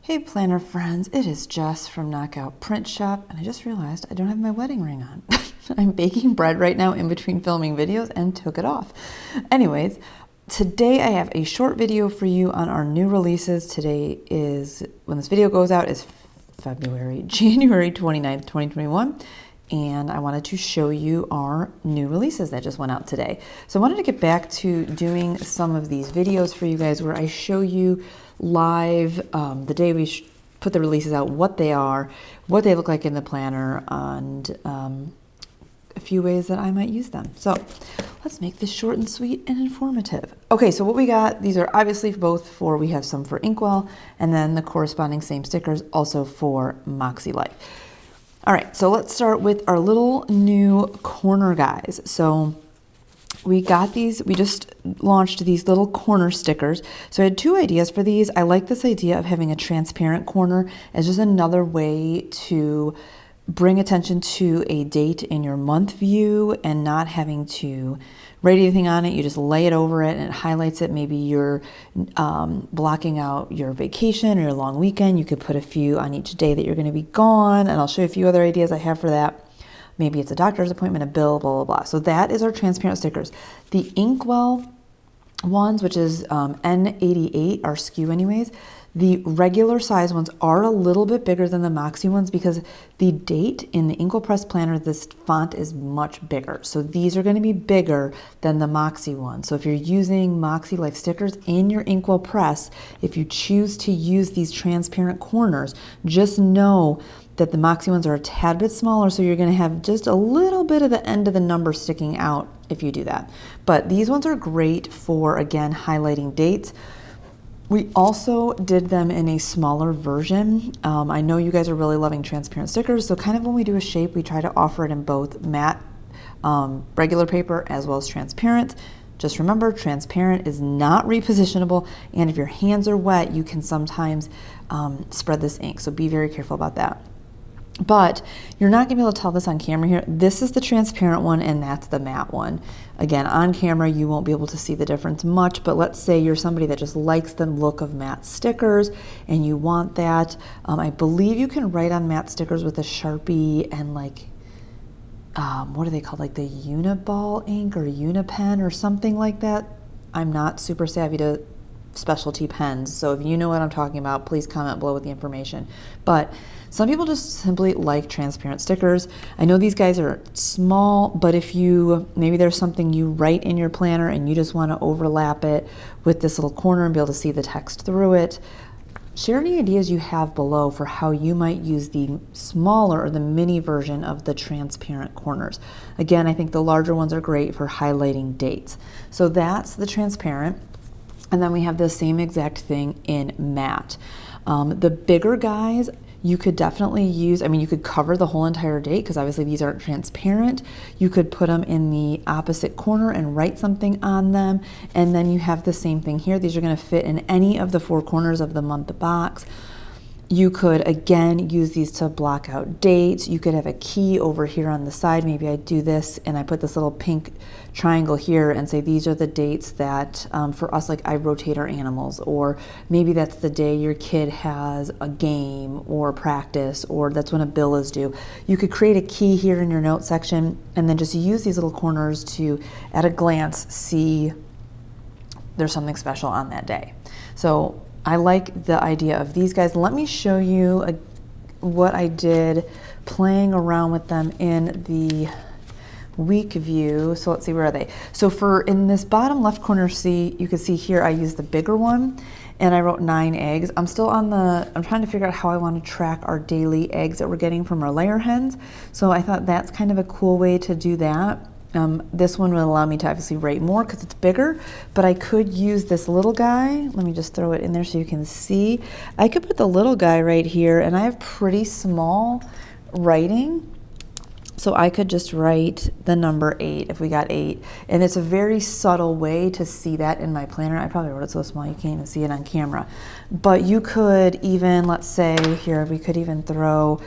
Hey planner friends, it is Jess from Knockout Print Shop, and I just realized I don't have my wedding ring on. I'm baking bread right now in between filming videos and took it off. Anyways, today I have a short video for you on our new releases. Today is, when this video goes out, is January 29th, 2021. And I wanted to show you our new releases that just went out today. So I wanted to get back to doing some of these videos for you guys where I show you live the day we put the releases out, what they are, what they look like in the planner, and a few ways that I might use them. So let's make this short and sweet and informative. Okay, so what we got, these are obviously both for, we have some for Inkwell, and then the corresponding same stickers also for Moxie Life. All right, so let's start with our little new corner guys. So we got these, we just launched these little corner stickers. So I had two ideas for these. I like this idea of having a transparent corner as just another way to bring attention to a date in your month view and not having to write anything on it. You just lay it over it and it highlights it. Maybe you're blocking out your vacation or your long weekend. You could put a few on each day that you're going to be gone, and I'll show you a few other ideas I have for that. Maybe it's a doctor's appointment, a bill, blah, blah, blah. So that is our transparent stickers. The Inkwell ones, which is N88, our SKU anyways, the regular size ones are a little bit bigger than the Moxie ones because the date in the Inkwell Press Planner, this font is much bigger. So these are going to be bigger than the Moxie ones. So if you're using Moxie Life stickers in your Inkwell Press, if you choose to use these transparent corners, just know that the Moxie ones are a tad bit smaller, so you're going to have just a little bit of the end of the number sticking out if you do that. But these ones are great for, again, highlighting dates. We also did them in a smaller version. I know you guys are really loving transparent stickers, so kind of when we do a shape, we try to offer it in both matte, regular paper, as well as transparent. Just remember, transparent is not repositionable, and if your hands are wet, you can sometimes spread this ink, so be very careful about that. But you're not going to be able to tell this on camera here. This is the transparent one and that's the matte one. Again, on camera you won't be able to see the difference much, but let's say you're somebody that just likes the look of matte stickers and you want that. I believe you can write on matte stickers with a Sharpie and like, what are they called? Like the Uniball ink or Unipen or something like that. I'm not super savvy to specialty pens, so if you know what I'm talking about, please comment below with the information. But some people just simply like transparent stickers. I know these guys are small, but if you, maybe there's something you write in your planner and you just want to overlap it with this little corner and be able to see the text through it, share any ideas you have below for how you might use the smaller or the mini version of the transparent corners. Again, I think the larger ones are great for highlighting dates. So that's the transparent. And then we have the same exact thing in matte. The bigger guys, you could definitely use, I mean, you could cover the whole entire date because obviously these aren't transparent. You could put them in the opposite corner and write something on them. And then you have the same thing here. These are going to fit in any of the four corners of the month box. You could, again, use these to block out dates. You could have a key over here on the side. Maybe I do this and I put this little pink triangle here and say these are the dates that for us, like I rotate our animals, or maybe that's the day your kid has a game or practice, or that's when a bill is due. You could create a key here in your note section and then just use these little corners to, at a glance, see there's something special on that day. So I like the idea of these guys. Let me show you what I did playing around with them in the week view. So let's see, where are they? So for in this bottom left corner, see, you can see here I used the bigger one and I wrote 9 eggs. I'm still on I'm trying to figure out how I want to track our daily eggs that we're getting from our layer hens. So I thought that's kind of a cool way to do that. This one will allow me to obviously write more because it's bigger, but I could use this little guy. Let me just throw it in there so you can see. I could put the little guy right here, and I have pretty small writing, so I could just write the number 8 if we got 8. And it's a very subtle way to see that in my planner. I probably wrote it so small you can't even see it on camera. But you could even, let's say here, we could even throw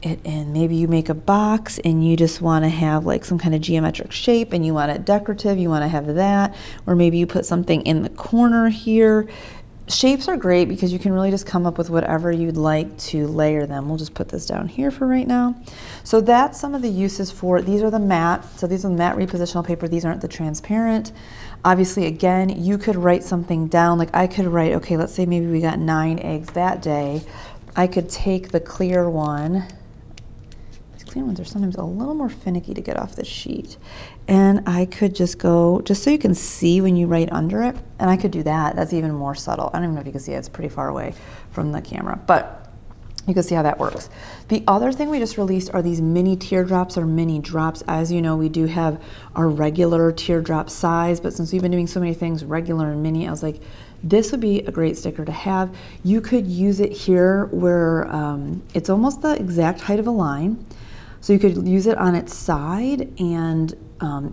it in. Maybe you make a box and you just want to have like some kind of geometric shape and you want it decorative, you want to have that. Or maybe you put something in the corner here. Shapes are great because you can really just come up with whatever you'd like to layer them. We'll just put this down here for right now. So that's some of the uses for, these are the matte. So these are the matte repositional paper. These aren't the transparent. Obviously, again, you could write something down. Like I could write, okay, let's say maybe we got 9 eggs that day. I could take the clear one. These clear ones are sometimes a little more finicky to get off the sheet. And I could just go, just so you can see when you write under it, and I could do that. That's even more subtle. I don't even know if you can see it. It's pretty far away from the camera, but you can see how that works. The other thing we just released are these mini teardrops or mini drops. As you know, we do have our regular teardrop size, but since we've been doing so many things, regular and mini, I was like, this would be a great sticker to have. You could use it here where it's almost the exact height of a line. So you could use it on its side and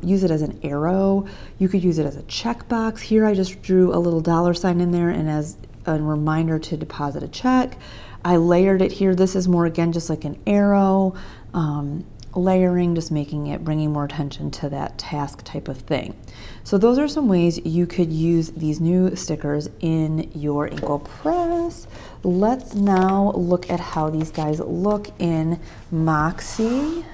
use it as an arrow. You could use it as a checkbox. Here I just drew a little $sign in there and as a reminder to deposit a check. I layered it here. This is more, again, just like an arrow, layering, just making it, bringing more attention to that task type of thing. So those are some ways you could use these new stickers in your Inkwell Press. Let's now look at how these guys look in Moxie.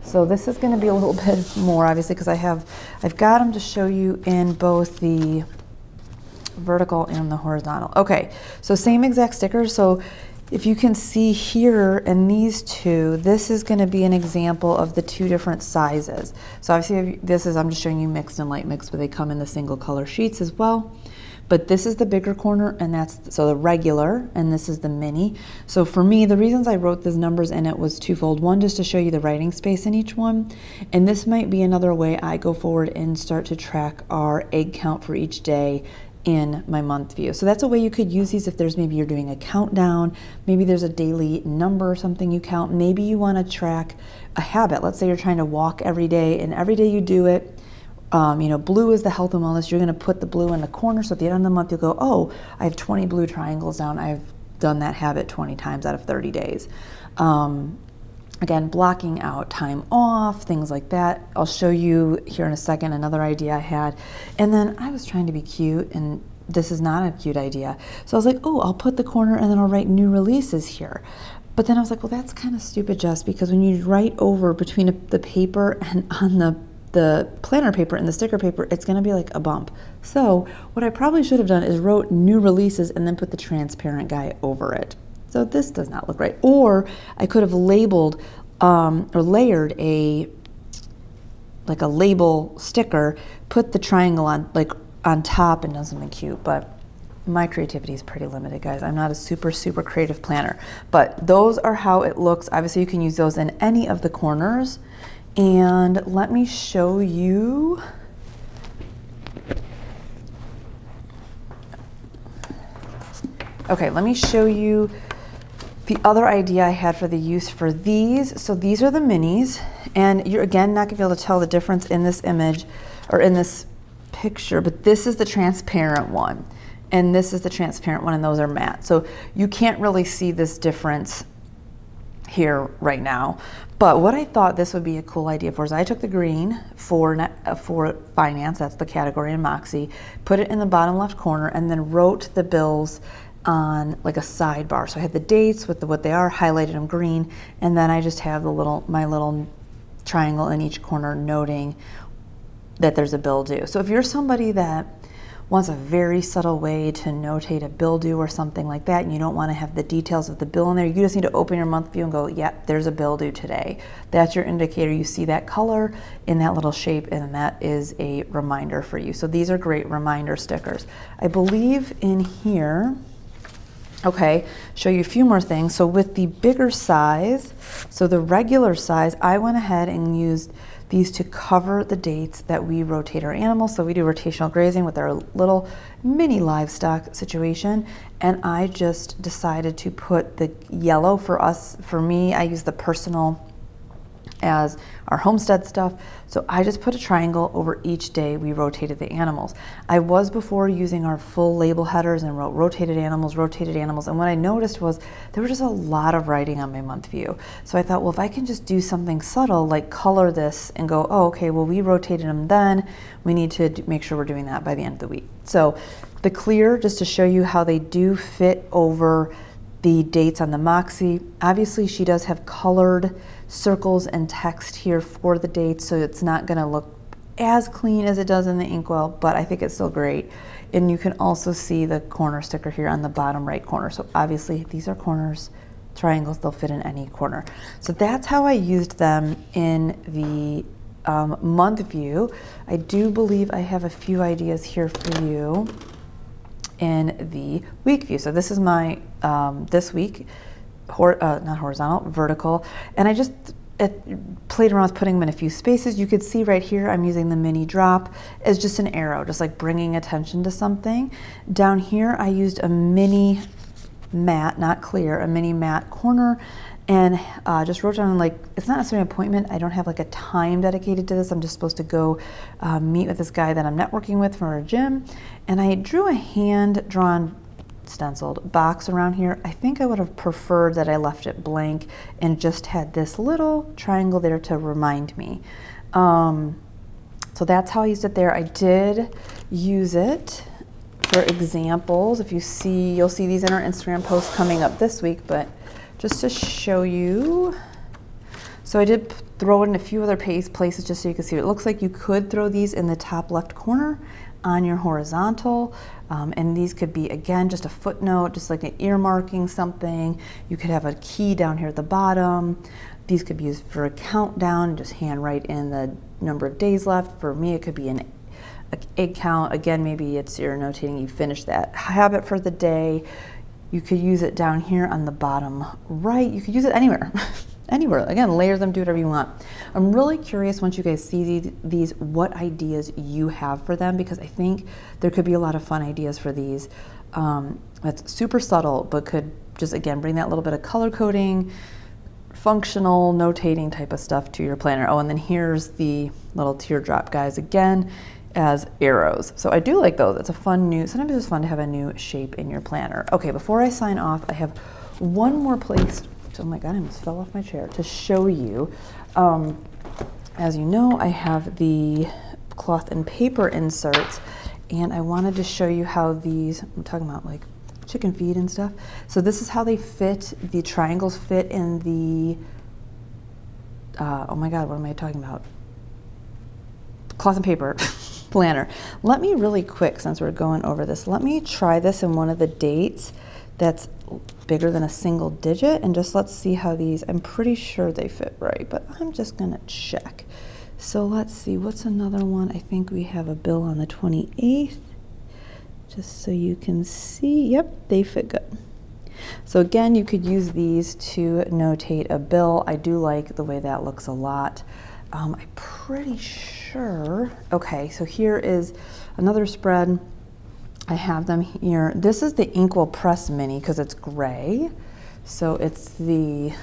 So this is going to be a little bit more, obviously, because I've got them to show you in both the vertical and the horizontal. Okay, so same exact stickers. So if you can see here in these two, this is going to be an example of the two different sizes. So obviously this is, I'm just showing you mixed and light mixed, but they come in the single color sheets as well. But this is the bigger corner, and that's, so the regular, and this is the mini. So for me, the reasons I wrote these numbers in it was twofold. One, just to show you the writing space in each one. And this might be another way I go forward and start to track our egg count for each day in my month view. So that's a way you could use these if there's, maybe you're doing a countdown, maybe there's a daily number or something you count, maybe you want to track a habit. Let's say you're trying to walk every day, and every day you do it, you know, blue is the health and wellness. You're going to put the blue in the corner. So at the end of the month, you'll go, oh, I have 20 blue triangles down. I've done that habit 20 times out of 30 days. Again, blocking out time off, things like that. I'll show you here in a second another idea I had. And then I was trying to be cute, and this is not a cute idea. So I was like, oh, I'll put the corner and then I'll write new releases here. But then I was like, well, that's kind of stupid, Jess, because when you write over between the paper and on the planner paper and the sticker paper, it's going to be like a bump. So what I probably should have done is wrote new releases and then put the transparent guy over it. So this does not look right. Or I could have labeled or layered a label sticker, put the triangle on top and done something cute. But my creativity is pretty limited, guys. I'm not a super creative planner. But those are how it looks. Obviously, you can use those in any of the corners. And let me show you. Okay, let me show you the other idea I had for the use for these. So these are the minis, and you're again not gonna be able to tell the difference in this image or in this picture, but this is the transparent one, and this is the transparent one, and those are matte. So you can't really see this difference here right now. But what I thought this would be a cool idea for is I took the green for finance, that's the category in Moxie, put it in the bottom left corner, and then wrote the bills on like a sidebar. So I had the dates with what they are, highlighted them green, and then I just have my little triangle in each corner noting that there's a bill due. So if you're somebody that wants a very subtle way to notate a bill due or something like that, and you don't want to have the details of the bill in there, you just need to open your month view and go, yep, there's a bill due today. That's your indicator. You see that color in that little shape, and that is a reminder for you. So these are great reminder stickers. I believe in here, okay, show you a few more things. So with the bigger size, so the regular size, I went ahead and used these to cover the dates that we rotate our animals. So we do rotational grazing with our little mini livestock situation. And I just decided to put the yellow for me, I use the personal as our homestead stuff. So I just put a triangle over each day we rotated the animals. I was before using our full label headers and wrote rotated animals. And what I noticed was there was just a lot of writing on my month view. So I thought, well, if I can just do something subtle, like color this and go, oh, okay, well, we rotated them then. We need to make sure we're doing that by the end of the week. So The clear, just to show you how they do fit over the dates on the Moxie. Obviously she does have colored circles and text here for the dates, so it's not gonna look as clean as it does in the Inkwell, but I think it's still great. And you can also see the corner sticker here on the bottom right corner. So obviously these are corners, triangles, they'll fit in any corner. So that's how I used them in the month view. I do believe I have a few ideas here for you in the week view. So this is my this week, not horizontal, vertical, and I just played around with putting them in a few spaces. You could see right here I'm using the mini drop as just an arrow, just like bringing attention to something. Down here I used a mini matte, not clear, a mini matte corner, and just wrote down, like, it's not necessarily an appointment. I don't have like a time dedicated to this. I'm just supposed to go meet with this guy that I'm networking with for a gym. And I drew a hand-drawn stenciled box around here. I think I would have preferred that I left it blank and just had this little triangle there to remind me. So that's how I used it there. I did use it for examples. If you see, you'll see these in our Instagram post coming up this week, but just to show you. So I did throw it in a few other places just so you can see what it looks like. You could throw these in the top left corner on your horizontal, and these could be, again, just a footnote, just like an earmarking something. You could have a key down here at the bottom. These could be used for a countdown, just handwrite in the number of days left. For me, it could be an egg count. Again, maybe it's you're notating you finished that habit for the day. You could use it down here on the bottom right. You could use it anywhere. Anywhere. Again, layer them, do whatever you want. I'm really curious once you guys see these, what ideas you have for them, because I think there could be a lot of fun ideas for these. That's super subtle, but could just, again, bring that little bit of color coding, functional notating type of stuff to your planner. Oh, and then here's the little teardrop guys again as arrows. So I do like those. It's a fun new, sometimes it's fun to have a new shape in your planner. Okay, before I sign off, I have one more place. Oh my God, I almost fell off my chair to show you. As you know, I have the cloth and paper inserts, and I wanted to show you how these, I'm talking about like chicken feed and stuff. So this is how they fit, the triangles fit in the, oh my God, what am I talking about? Cloth and paper planner. Let me really quick, since we're going over this, let me try this in one of the dates that's bigger than a single digit, and just let's see how these, I'm pretty sure they fit right, but I'm just gonna check. So let's see, what's another one? I think we have a bill on the 28th, just so you can see. Yep, they fit good. So again, you could use these to notate a bill. I do like the way that looks a lot. I'm pretty sure, okay, so here is another spread. I have them here. This is the Inkwell Press Mini because it's gray. So it's the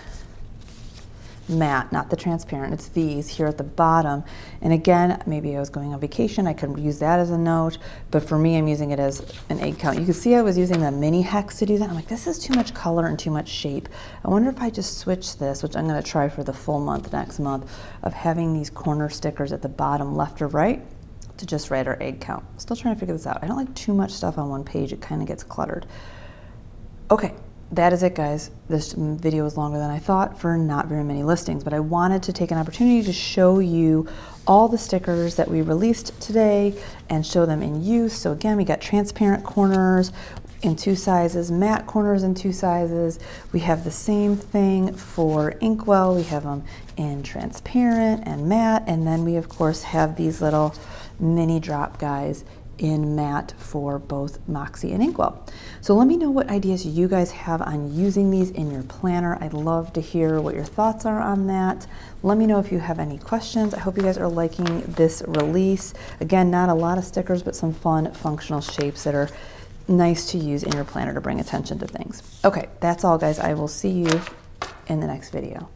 matte, not the transparent. It's these here at the bottom. And again, maybe I was going on vacation. I could use that as a note. But for me, I'm using it as an egg count. You can see I was using the mini hex to do that. I'm like, this is too much color and too much shape. I wonder if I just switch this, which I'm going to try for the full month next month, of having these corner stickers at the bottom left or right, to just write our egg count. Still trying to figure this out. I don't like too much stuff on one page. It kind of gets cluttered. Okay, that is it, guys. This video is longer than I thought for not very many listings, but I wanted to take an opportunity to show you all the stickers that we released today and show them in use. So again, we got transparent corners in 2 sizes, matte corners in 2 sizes. We have the same thing for Inkwell. We have them in transparent and matte, and then we of course have these little mini drop guys in matte for both Moxie and Inkwell. So let me know what ideas you guys have on using these in your planner. I'd love to hear what your thoughts are on that. Let me know if you have any questions. I hope you guys are liking this release. Again, not a lot of stickers, but some fun functional shapes that are nice to use in your planner to bring attention to things. Okay, that's all, guys. I will see you in the next video.